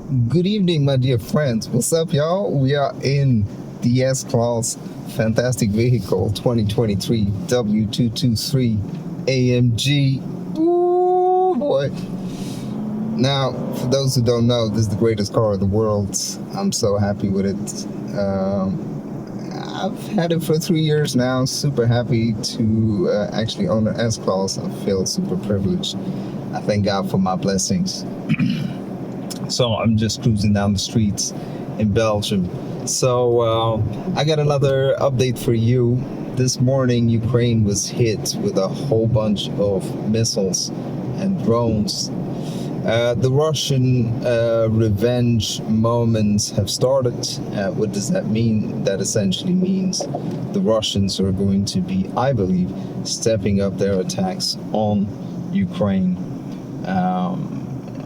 Good evening, my dear friends. What's up, y'all? We are in the S-Class fantastic vehicle 2023 W223 AMG. Ooh, boy. Now, for those who don't know, this is the greatest car in the world. I'm so happy with it. I've had it for 3 years now. Super happy to actually own an S-Class. I feel super privileged. I thank God for my blessings. So I'm just cruising down the streets in Belgium. So I got another update for you. This morning, Ukraine was hit with a whole bunch of missiles and drones. The Russian revenge moments have started. What does that mean? That essentially means the Russians are going to be, I believe, stepping up their attacks on Ukraine.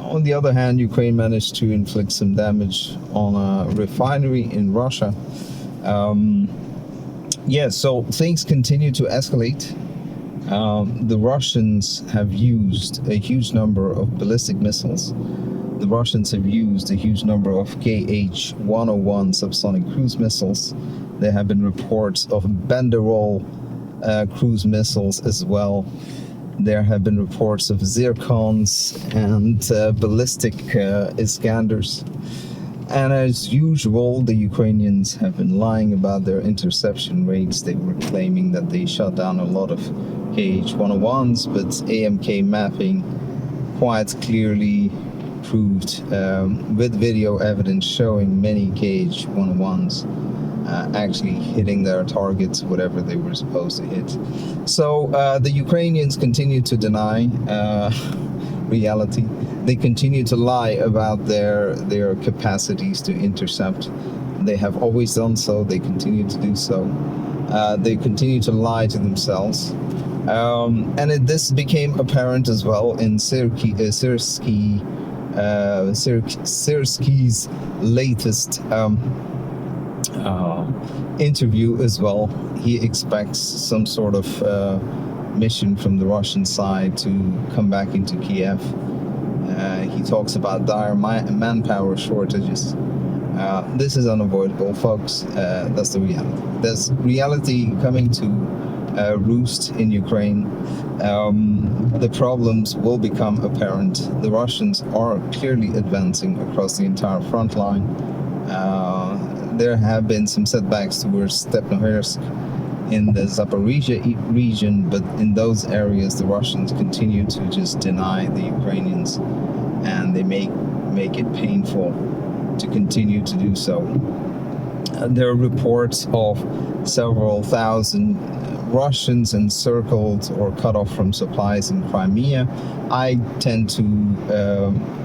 On the other hand, Ukraine managed to inflict some damage on a refinery in Russia. So things continue to escalate. The Russians have used a huge number of ballistic missiles. The Russians have used a huge number of Kh-101 subsonic cruise missiles. There have been reports of Banderol cruise missiles as well. There have been reports of zircons and ballistic Iskanders. And as usual, the Ukrainians have been lying about their interception rates. They were claiming that they shot down a lot of Kh-101s, but AMK mapping quite clearly proved with video evidence showing many Kh-101s actually hitting their targets, whatever they were supposed to hit. So the Ukrainians continue to deny reality. They continue to lie about their capacities to intercept. They have always done so. They continue to do so. They continue to lie to themselves. And this became apparent as well in Syrskyi's latest interview as well. He expects some sort of mission from the Russian side to come back into Kiev. He talks about dire manpower shortages. This is unavoidable, folks. That's the reality. There's reality coming to roost in Ukraine. The problems will become apparent. The Russians are clearly advancing across the entire front line. There have been some setbacks towards Stepnohersk in the Zaporizhia region, but in those areas the Russians continue to just deny the Ukrainians, and they make it painful to continue to do so. There are reports of several thousand Russians encircled or cut off from supplies in Crimea. I tend to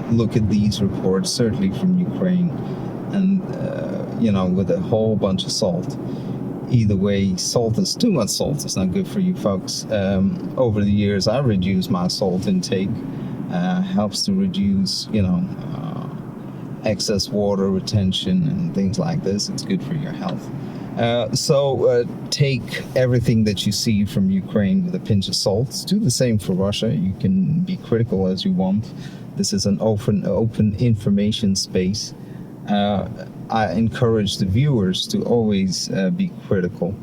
look at these reports, certainly from Ukraine, and with a whole bunch of salt. Either way, too much salt is not good for you, folks. Over the years, I reduced my salt intake. Helps to reduce, excess water retention and things like this. It's good for your health. So take everything that you see from Ukraine with a pinch of salt. Do the same for Russia. You can be critical as you want. This is an open information space. I encourage the viewers to always be critical.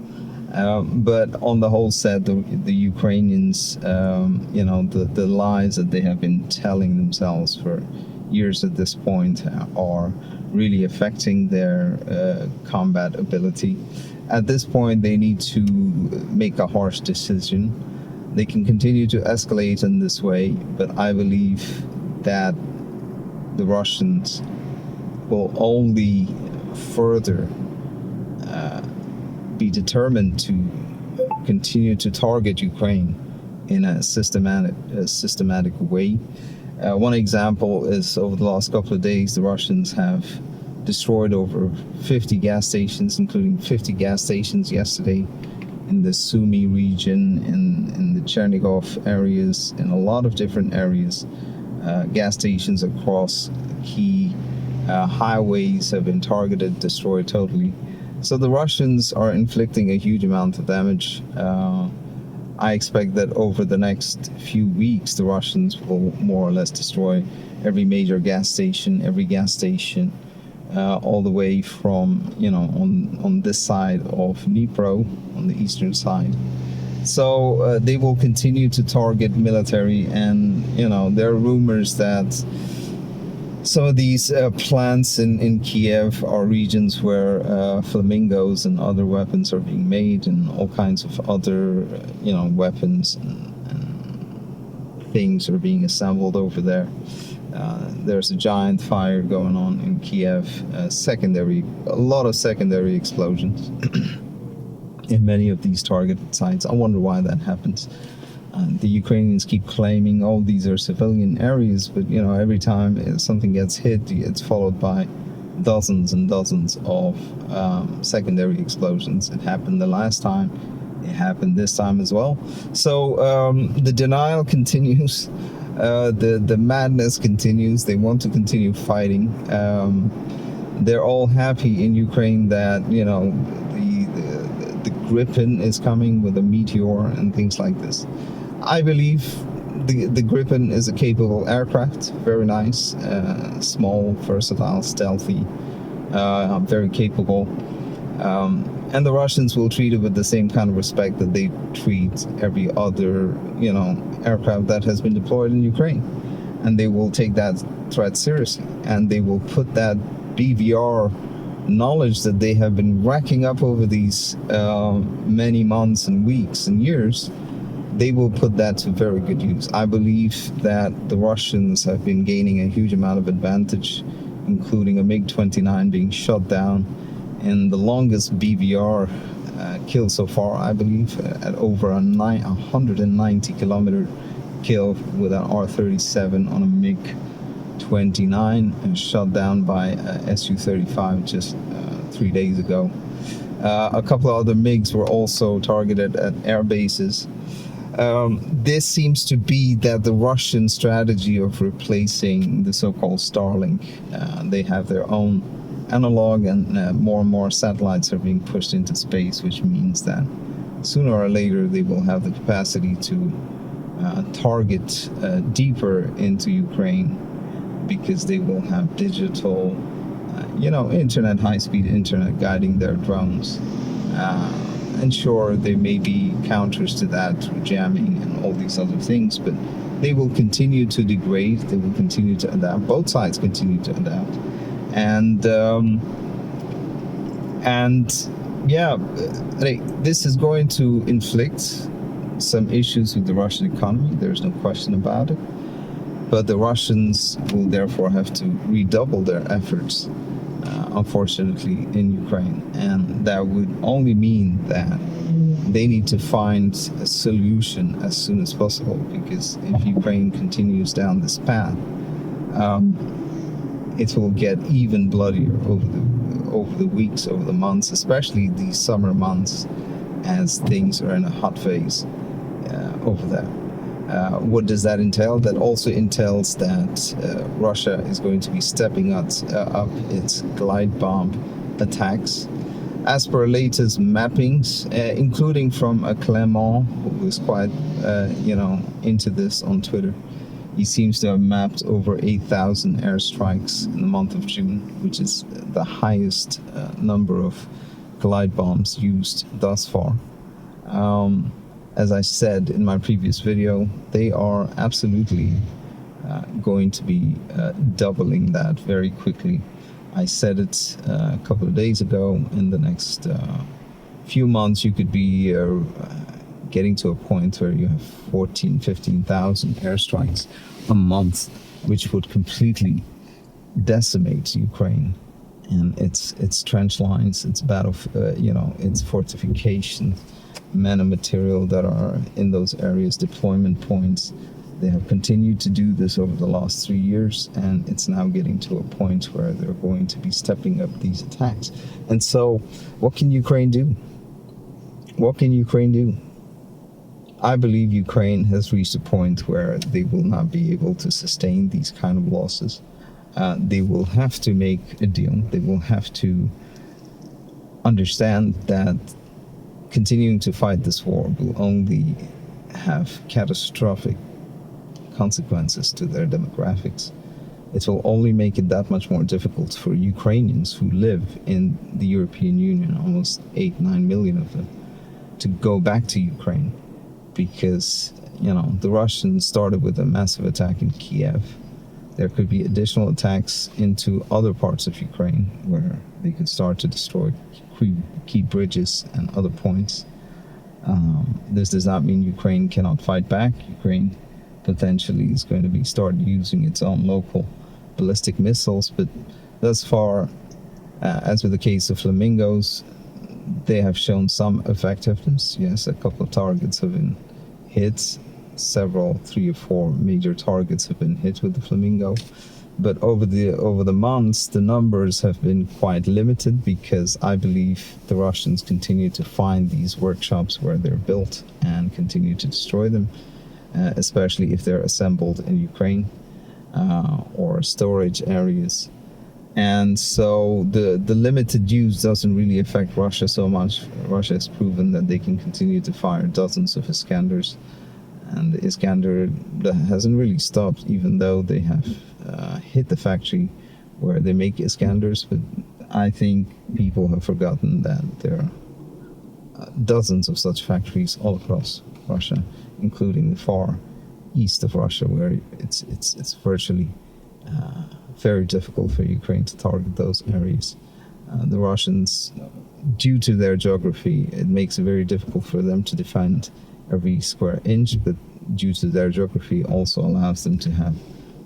But on the whole set, the Ukrainians, the lies that they have been telling themselves for years at this point are really affecting their combat ability. At this point, they need to make a harsh decision. They can continue to escalate in this way, but I believe that the Russians will only further be determined to continue to target Ukraine in a systematic way. One example is over the last couple of days, the Russians have destroyed over 50 gas stations, including 50 gas stations yesterday in the Sumy region, in the Chernigov areas, in a lot of different areas. Gas stations across key highways have been targeted, destroyed totally. So the Russians are inflicting a huge amount of damage. I expect that over the next few weeks, the Russians will more or less destroy every major gas station, all the way from, on this side of Dnipro, on the eastern side. So they will continue to target military, and, there are rumors that some of these plants in Kiev are regions where flamingos and other weapons are being made, and all kinds of other, weapons and things are being assembled over there. There's a giant fire going on in Kiev, a lot of secondary explosions in many of these targeted sites. I wonder why that happens. The Ukrainians keep claiming, oh, these are civilian areas, but every time something gets hit, it's followed by dozens and dozens of secondary explosions. It happened the last time. It happened this time as well. So the denial continues. The madness continues. They want to continue fighting. They're all happy in Ukraine that the Gripen is coming with a meteor and things like this. I believe the Gripen is a capable aircraft, very nice, small, versatile, stealthy, very capable. And the Russians will treat it with the same kind of respect that they treat every other, aircraft that has been deployed in Ukraine. And they will take that threat seriously. And they will put that BVR knowledge that they have been racking up over these many months and weeks and years, they will put that to very good use. I believe that the Russians have been gaining a huge amount of advantage, including a MiG-29 being shot down, and the longest BVR kill so far, I believe, at over 190 kilometer kill with an R-37 on a MiG-29, and shot down by Su-35 just 3 days ago. A couple of other MiGs were also targeted at air bases. This seems to be that the Russian strategy of replacing the so-called Starlink. They have their own analog, and more satellites are being pushed into space, which means that sooner or later they will have the capacity to target deeper into Ukraine, because they will have digital, internet, high-speed internet guiding their drones. And sure, there may be counters to that through jamming and all these other things, but they will continue to degrade, they will continue to adapt, both sides continue to adapt. This is going to inflict some issues with the Russian economy, there's no question about it. But the Russians will therefore have to redouble their efforts, unfortunately, in Ukraine. And that would only mean that they need to find a solution as soon as possible, because if Ukraine continues down this path, it will get even bloodier over the weeks, over the months, especially these summer months, as things are in a hot phase over there. What does that entail? That also entails that Russia is going to be stepping up its glide bomb attacks. As per latest mappings, including from Clement, who was quite, into this on Twitter, he seems to have mapped over 8,000 airstrikes in the month of June, which is the highest number of glide bombs used thus far. As I said in my previous video, they are absolutely going to be doubling that very quickly. I said it a couple of days ago. In the next few months, you could be getting to a point where you have 15,000 airstrikes a month, which would completely decimate Ukraine and its trench lines, its its fortifications, men and material that are in those areas, deployment points. They have continued to do this over the last 3 years, and it's now getting to a point where they're going to be stepping up these attacks. And so, what can Ukraine do? What can Ukraine do? I believe Ukraine has reached a point where they will not be able to sustain these kind of losses. They will have to make a deal. They will have to understand that continuing to fight this war will only have catastrophic consequences to their demographics. It will only make it that much more difficult for Ukrainians who live in the European Union, almost 8-9 million of them, to go back to Ukraine, because the Russians started with a massive attack in Kiev. There could be additional attacks into other parts of Ukraine where they could start to destroy key bridges and other points. This does not mean Ukraine cannot fight back. Ukraine potentially is going to start using its own local ballistic missiles, but thus far, as with the case of Flamingos, they have shown some effectiveness. Yes, a couple of targets have been hit. Several, 3 or 4 major targets have been hit with the Flamingo. But over the months, the numbers have been quite limited, because I believe the Russians continue to find these workshops where they're built and continue to destroy them, especially if they're assembled in Ukraine or storage areas. And so the limited use doesn't really affect Russia so much. Russia has proven that they can continue to fire dozens of Iskanders, and the Iskander hasn't really stopped, even though they have hit the factory where they make Iskanders. But I think people have forgotten that there are dozens of such factories all across Russia, including the far east of Russia, where it's virtually very difficult for Ukraine to target those areas. The Russians, due to their geography, it makes it very difficult for them to defend every square inch, but due to their geography also allows them to have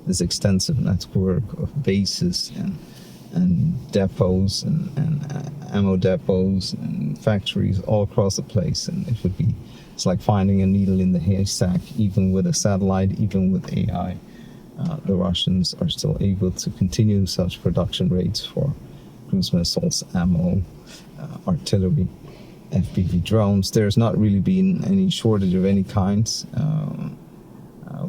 this extensive network of bases and depots and ammo depots and factories all across the place. And it's like finding a needle in the haystack. Even with a satellite, even with AI, the Russians are still able to continue such production rates for cruise missiles, ammo, artillery, FPV drones. There's not really been any shortage of any kind.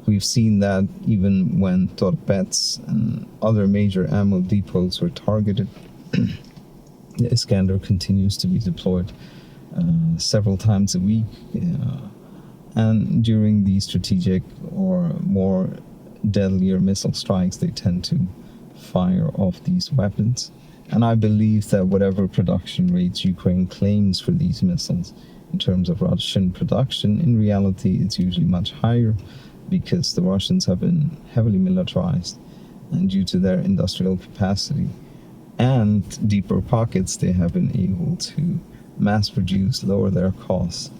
We've seen that even when Torpeds and other major ammo depots were targeted, the Iskander continues to be deployed several times a week. And during the strategic or more deadlier missile strikes, they tend to fire off these weapons. And I believe that whatever production rates Ukraine claims for these missiles in terms of Russian production, in reality it's usually much higher, because the Russians have been heavily militarized, and due to their industrial capacity and deeper pockets, they have been able to mass produce, lower their costs,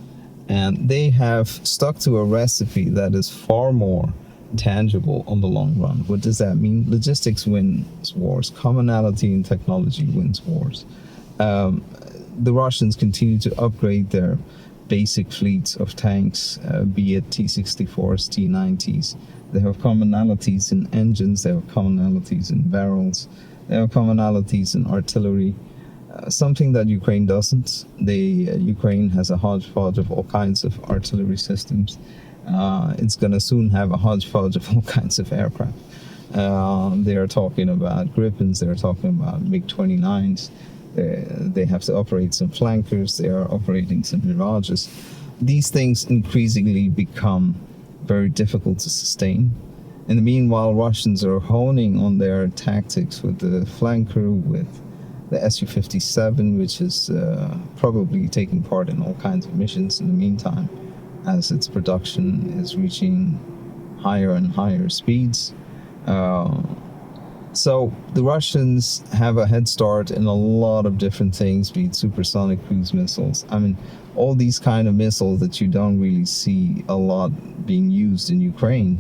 and they have stuck to a recipe that is far more tangible on the long run. What does that mean? Logistics wins wars. Commonality in technology wins wars. The Russians continue to upgrade their basic fleets of tanks, be it T-64s, T-90s. They have commonalities in engines, they have commonalities in barrels, they have commonalities in artillery, something that Ukraine doesn't. Ukraine has a hodgepodge of all kinds of artillery systems. It's going to soon have a hodgepodge of all kinds of aircraft. They are talking about Gripens, they're talking about MiG-29s. They have to operate some flankers, they are operating some Mirages. These things increasingly become very difficult to sustain. In the meanwhile, Russians are honing on their tactics with the flanker, with the Su-57, which is probably taking part in all kinds of missions in the meantime, as its production is reaching higher and higher speeds. So the Russians have a head start in a lot of different things, be it supersonic cruise missiles. I mean, all these kind of missiles that you don't really see a lot being used in Ukraine.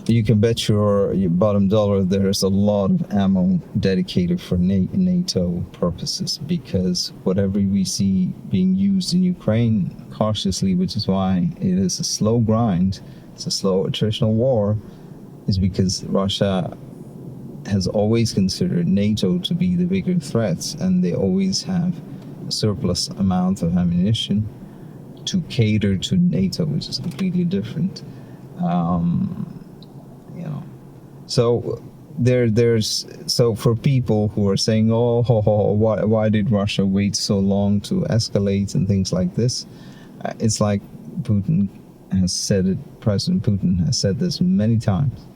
You can bet your bottom dollar there's a lot of ammo dedicated for NATO purposes, because whatever we see being used in Ukraine cautiously, which is why it is a slow grind, it's a slow attritional war, is because Russia has always considered NATO to be the bigger threat, and they always have a surplus amount of ammunition to cater to NATO, which is completely different. So so for people who are saying, why did Russia wait so long to escalate and things like this? It's like Putin has said it. President Putin has said this many times.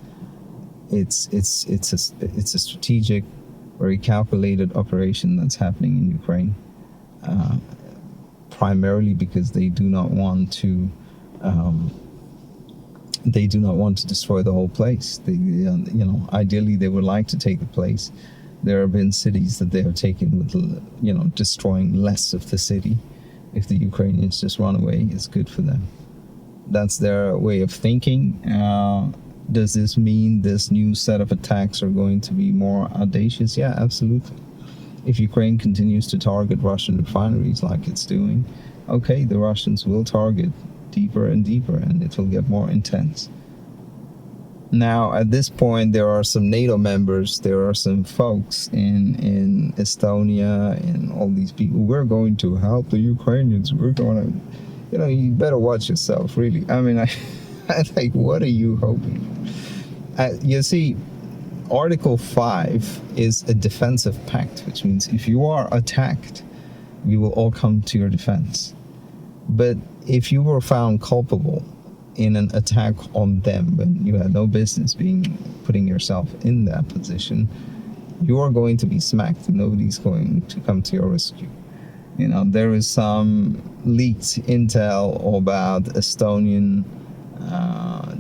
It's a strategic, very calculated operation that's happening in Ukraine, primarily because they do not want to destroy the whole place. Ideally they would like to take the place. There have been cities that they have taken with, destroying less of the city. If the Ukrainians just run away, it's good for them. That's their way of thinking. Does this mean this new set of attacks are going to be more audacious? Yeah, absolutely. If Ukraine continues to target Russian refineries like it's doing, okay, the Russians will target deeper and deeper, and it will get more intense. Now, at this point, there are some NATO members, there are some folks in Estonia and all these people. We're going to help the Ukrainians. We're going to, you better watch yourself, really. I mean, I like, what are you hoping? You see, Article 5 is a defensive pact, which means if you are attacked, we will all come to your defense. But if you were found culpable in an attack on them when you had no business putting yourself in that position, you are going to be smacked and nobody's going to come to your rescue. There is some leaked intel about Estonian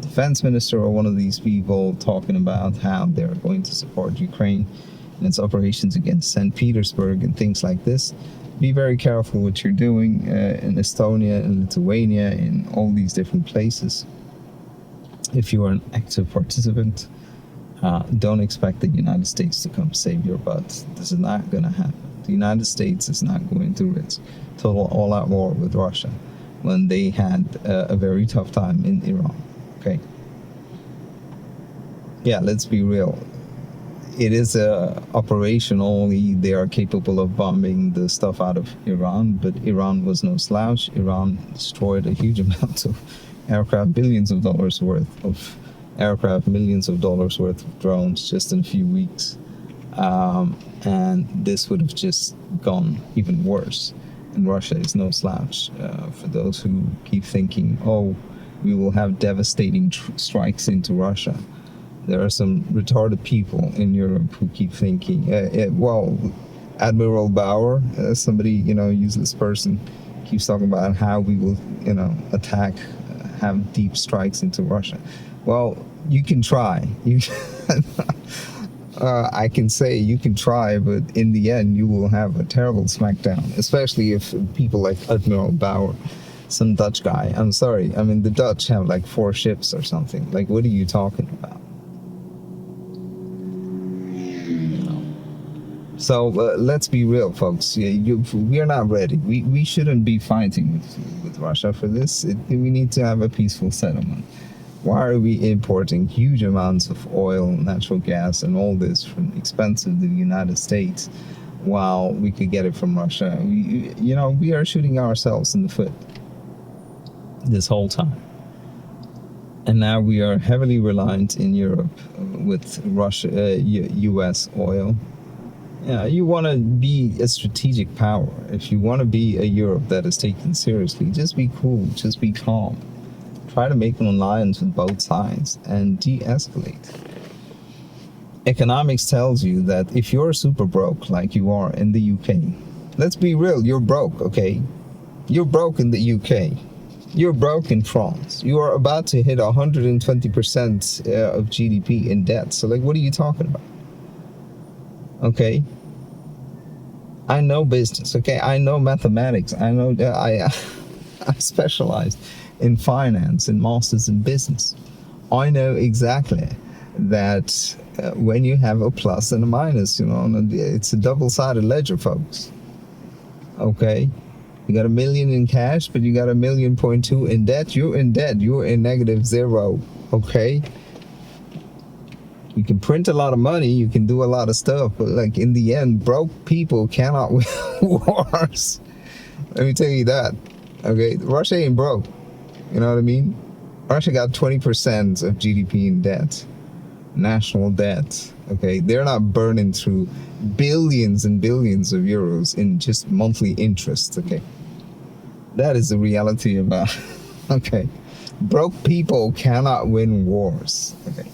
defense minister or one of these people talking about how they're going to support Ukraine in its operations against St. Petersburg and things like this. Be very careful what you're doing in Estonia, in Lithuania, in all these different places. If you are an active participant, don't expect the United States to come save your butt. This is not going to happen. The United States is not going to risk total all-out war with Russia when they had a very tough time in Iran. Okay. Yeah, let's be real. It is operationally, they are capable of bombing the stuff out of Iran, but Iran was no slouch. Iran destroyed a huge amount of aircraft, billions of dollars worth of aircraft, millions of dollars worth of drones just in a few weeks. And this would have just gone even worse. And Russia is no slouch. For those who keep thinking, oh, we will have devastating strikes into Russia. There are some retarded people in Europe who keep thinking, Admiral Bauer, somebody, useless person, keeps talking about how we will, attack, have deep strikes into Russia. Well, you can try. I can say you can try, but in the end, you will have a terrible smackdown, especially if people like Admiral Bauer, some Dutch guy. I'm sorry. I mean, the Dutch have like 4 ships or something. Like, what are you talking about? So let's be real, folks. We are not ready. We shouldn't be fighting with Russia for this. We need to have a peaceful settlement. Why are we importing huge amounts of oil, natural gas, and all this from expensive to the United States while we could get it from Russia? We are shooting ourselves in the foot this whole time. And now we are heavily reliant in Europe with U.S. oil. Yeah, you want to be a strategic power. If you want to be a Europe that is taken seriously, just be cool, just be calm. Try to make an alliance with both sides and de-escalate. Economics tells you that if you're super broke, like you are in the UK, let's be real, you're broke, okay? You're broke in the UK. You're broke in France. You are about to hit 120% of GDP in debt. So, like, what are you talking about? Okay, I know business. Okay, I know mathematics. I know that I specialized in finance and masters in business. I know exactly that when you have a plus and a minus, it's a double-sided ledger, folks. Okay, you got $1 million in cash, but you got $1.2 million in debt. You're in debt. You're in -0. Okay. You can print a lot of money, you can do a lot of stuff, but like in the end, broke people cannot win wars. Let me tell you that. Okay, Russia ain't broke. You know what I mean? Russia got 20% of GDP in debt, national debt. Okay, they're not burning through billions and billions of euros in just monthly interest. Okay, that is the reality about Okay. Broke people cannot win wars. Okay.